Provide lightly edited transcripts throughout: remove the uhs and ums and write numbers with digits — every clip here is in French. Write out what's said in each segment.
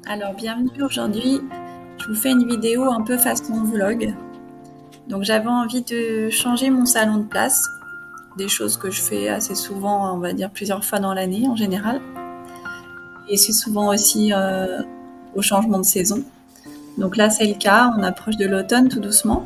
Alors bienvenue aujourd'hui, je vous fais une vidéo un peu façon vlog. Donc j'avais envie de changer mon salon de place, des choses que je fais assez souvent, on va dire plusieurs fois dans l'année en général. Et c'est souvent aussi au changement de saison. Donc là c'est le cas, on approche de l'automne tout doucement.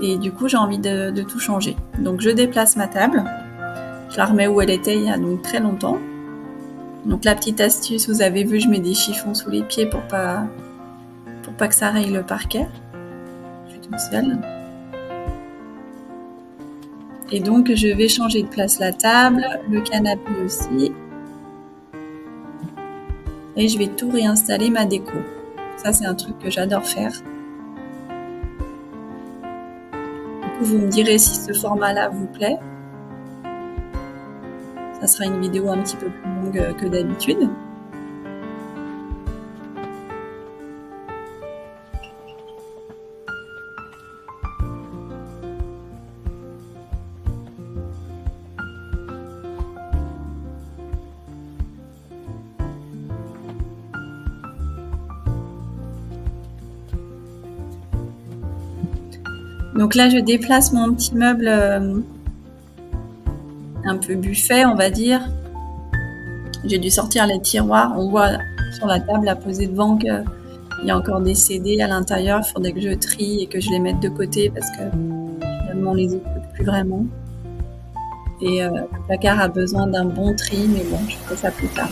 Et du coup j'ai envie de tout changer. Donc je déplace ma table, je la remets où elle était il y a donc très longtemps. Donc la petite astuce, vous avez vu, je mets des chiffons sous les pieds pour pas que ça raye le parquet. Je suis toute seule. Et donc je vais changer de place la table, le canapé aussi. Et je vais tout réinstaller ma déco. Ça c'est un truc que j'adore faire. Du coup vous me direz si ce format-là vous plaît. Ça sera une vidéo un petit peu plus longue que d'habitude. Donc là je déplace mon petit meuble un peu buffet on va dire. J'ai dû sortir les tiroirs, on voit sur la table à poser devant qu'il y a encore des CD à l'intérieur, il faudrait que je trie et que je les mette de côté parce que finalement on les écoute plus vraiment. Et le placard a besoin d'un bon tri, mais bon, je ferai ça plus tard.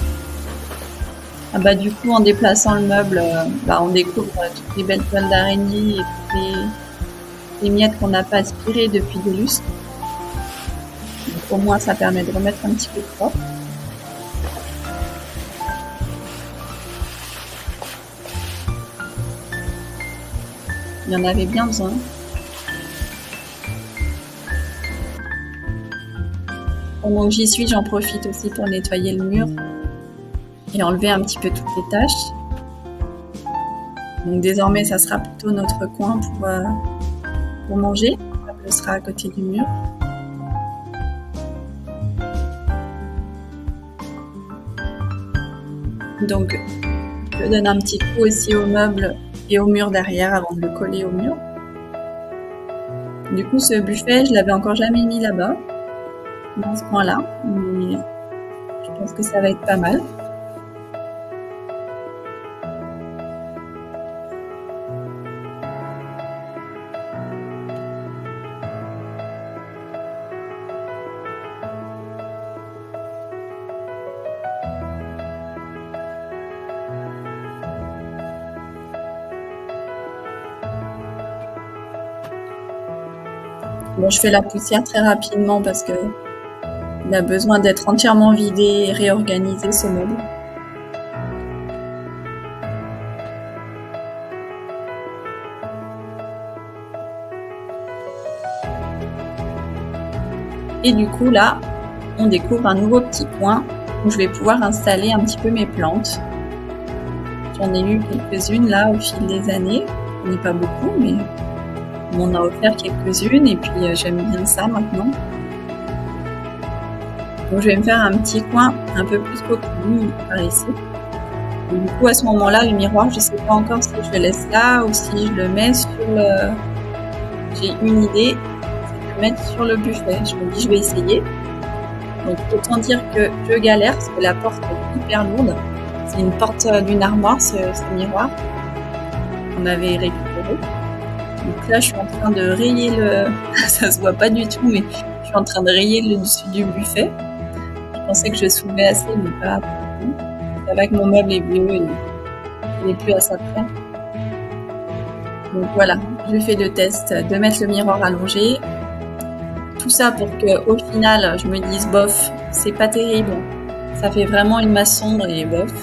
Ah bah du coup, en déplaçant le meuble, on découvre toutes les belles toiles d'araignée et toutes les miettes qu'on n'a pas aspirées depuis des lustres. Donc au moins, ça permet de remettre un petit peu de propre. Il y en avait bien besoin. Pendant que j'y suis, j'en profite aussi pour nettoyer le mur et enlever un petit peu toutes les taches. Donc désormais, ça sera plutôt notre coin pour manger. La table sera à côté du mur. Donc je donne un petit coup aussi au meuble et au mur derrière avant de le coller au mur. Du coup, ce buffet, je l'avais encore jamais mis là-bas, dans ce coin-là, mais je pense que ça va être pas mal. Bon, je fais la poussière très rapidement parce que il a besoin d'être entièrement vidé et réorganisé ce meuble. Et du coup là, on découvre un nouveau petit coin où je vais pouvoir installer un petit peu mes plantes. J'en ai eu quelques-unes là au fil des années. On n'est pas beaucoup, mais on m'en a offert quelques-unes et puis j'aime bien ça maintenant. Donc je vais me faire un petit coin un peu plus coquille par ici. Et du coup à ce moment-là, le miroir, je ne sais pas encore si je le laisse là ou si je le mets sur le... J'ai une idée, c'est de le mettre sur le buffet. Je me dis je vais essayer. Donc autant dire que je galère parce que la porte est hyper lourde. C'est une porte d'une armoire ce miroir qu'on avait récupéré. Donc là je suis en train de rayer le... ça se voit pas du tout mais je suis en train de rayer le dessus du buffet. Je pensais que je soulevais assez mais pas beaucoup. C'est vrai que mon meuble est vieux et il n'est plus à sa près. Donc voilà, je fais le test de mettre le miroir allongé. Tout ça pour qu'au final je me dise bof, c'est pas terrible. Ça fait vraiment une masse sombre et bof.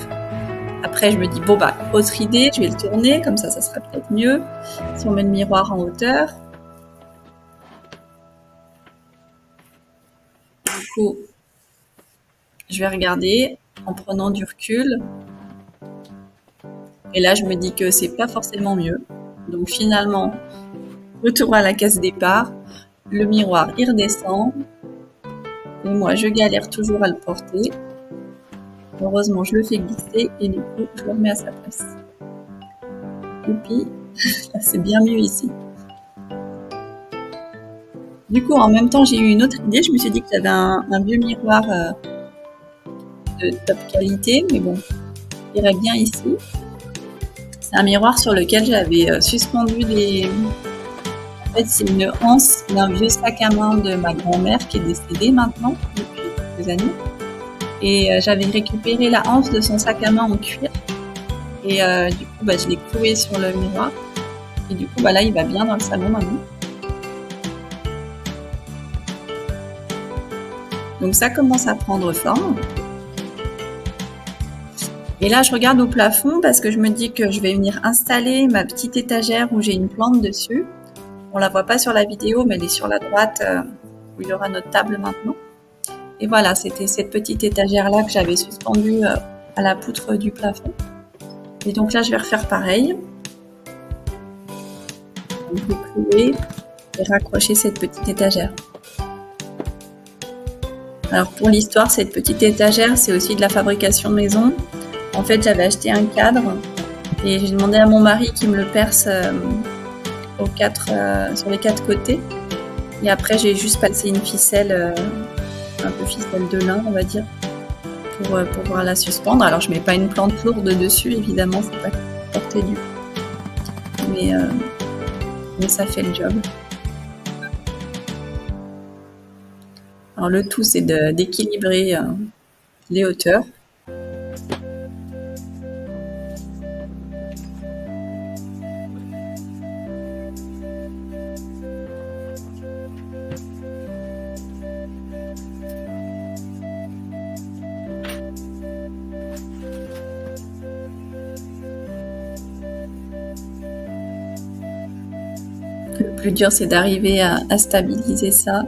Après, je me dis, bon autre idée, je vais le tourner, comme ça sera peut-être mieux. Si on met le miroir en hauteur. Du coup, je vais regarder en prenant du recul. Et là, je me dis que c'est pas forcément mieux. Donc finalement, retour à la case départ. Le miroir, il redescend. Et moi, je galère toujours à le porter. Heureusement, je le fais glisser et du coup, je le remets à sa place. Youpi, là, c'est bien mieux ici. Du coup, en même temps, j'ai eu une autre idée. Je me suis dit que j'avais un vieux miroir de top qualité, mais bon, il irait bien ici. C'est un miroir sur lequel j'avais suspendu des... En fait, c'est une anse d'un vieux sac à main de ma grand-mère qui est décédée maintenant, depuis quelques années. Et j'avais récupéré la anse de son sac à main en cuir. Et du coup, je l'ai cloué sur le miroir. Et du coup, là, il va bien dans le salon maintenant. Donc ça commence à prendre forme. Et là, je regarde au plafond parce que je me dis que je vais venir installer ma petite étagère où j'ai une plante dessus. On la voit pas sur la vidéo, mais elle est sur la droite où il y aura notre table maintenant. Et voilà, c'était cette petite étagère-là que j'avais suspendue à la poutre du plafond. Et donc là, je vais refaire pareil. Je vais clouer et raccrocher cette petite étagère. Alors pour l'histoire, cette petite étagère, c'est aussi de la fabrication maison. En fait, j'avais acheté un cadre et j'ai demandé à mon mari qu'il me le perce sur les 4 côtés. Et après, j'ai juste passé une ficelle, un peu ficelle de lin, on va dire, pour pouvoir la suspendre. Alors, je mets pas une plante lourde dessus, évidemment, c'est pas porter du. Mais ça fait le job. Alors, le tout, c'est d'équilibrer les hauteurs. Le plus dur, c'est d'arriver à stabiliser ça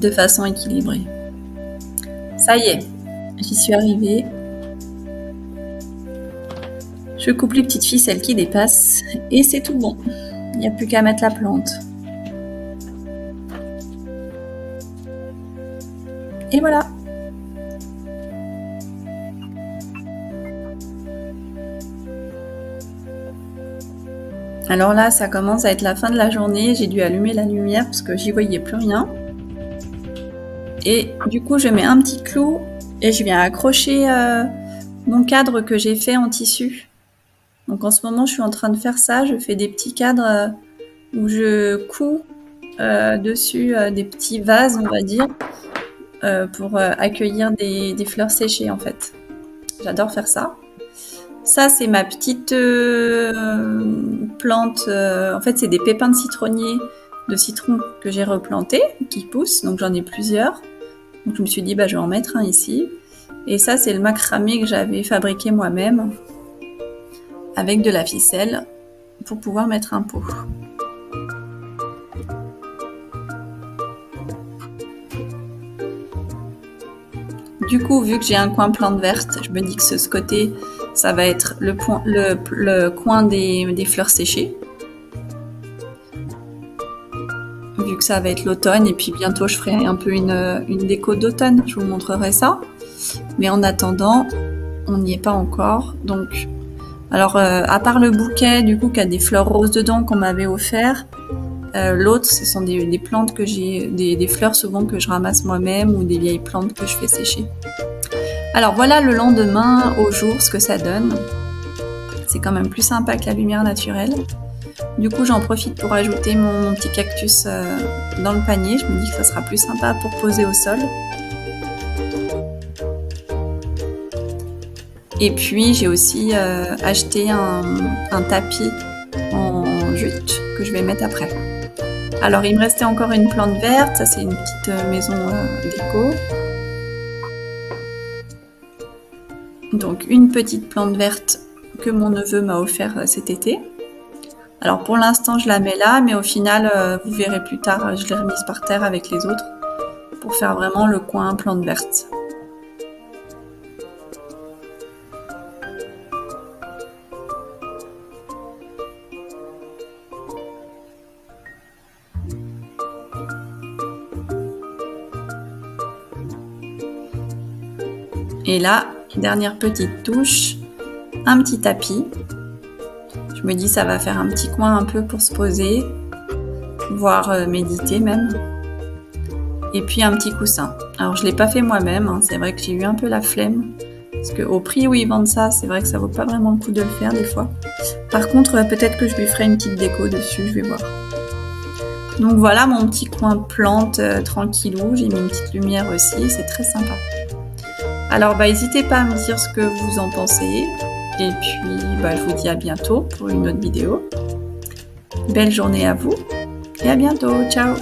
de façon équilibrée. Ça y est, j'y suis arrivée. Je coupe les petites ficelles qui dépassent et c'est tout bon. Il n'y a plus qu'à mettre la plante. Et voilà. Alors là, ça commence à être la fin de la journée. J'ai dû allumer la lumière parce que j'y voyais plus rien. Et du coup, je mets un petit clou et je viens accrocher mon cadre que j'ai fait en tissu. Donc en ce moment, je suis en train de faire ça. Je fais des petits cadres où je couds dessus des petits vases, on va dire, pour accueillir des fleurs séchées en fait. J'adore faire ça. Ça, c'est ma petite plante. En fait, c'est des pépins de citronnier, de citron que j'ai replantés, qui poussent. Donc, j'en ai plusieurs. Donc, je me suis dit, je vais en mettre un ici. Et ça, c'est le macramé que j'avais fabriqué moi-même avec de la ficelle pour pouvoir mettre un pot. Du coup, vu que j'ai un coin plante verte, je me dis que ce côté, ça va être le coin des fleurs séchées. Vu que ça va être l'automne, et puis bientôt je ferai un peu une déco d'automne, je vous montrerai ça. Mais en attendant, on n'y est pas encore. Donc, alors à part le bouquet, du coup, qui a des fleurs roses dedans qu'on m'avait offert, l'autre, ce sont des plantes que j'ai, des fleurs souvent que je ramasse moi-même ou des vieilles plantes que je fais sécher. Alors voilà le lendemain au jour, ce que ça donne. C'est quand même plus sympa que la lumière naturelle. Du coup, j'en profite pour ajouter mon petit cactus dans le panier. Je me dis que ça sera plus sympa pour poser au sol. Et puis, j'ai aussi acheté un tapis en jute que je vais mettre après. Alors, il me restait encore une plante verte. Ça, c'est une petite maison déco. Donc, une petite plante verte que mon neveu m'a offert cet été. Alors, pour l'instant, je la mets là, mais au final, vous verrez plus tard, je l'ai remise par terre avec les autres pour faire vraiment le coin plante verte. Et là, Dernière petite touche, un petit tapis. Je me dis ça va faire un petit coin un peu pour se poser, voire méditer même. Et puis un petit coussin. Alors je l'ai pas fait moi-même, hein. C'est vrai que j'ai eu un peu la flemme. Parce qu'au prix où ils vendent ça, c'est vrai que ça vaut pas vraiment le coup de le faire des fois. Par contre, peut-être que je lui ferai une petite déco dessus, je vais voir. Donc voilà mon petit coin plante tranquillou. J'ai mis une petite lumière aussi, c'est très sympa. Alors n'hésitez pas à me dire ce que vous en pensez. Et puis je vous dis à bientôt pour une autre vidéo. Belle journée à vous et à bientôt. Ciao!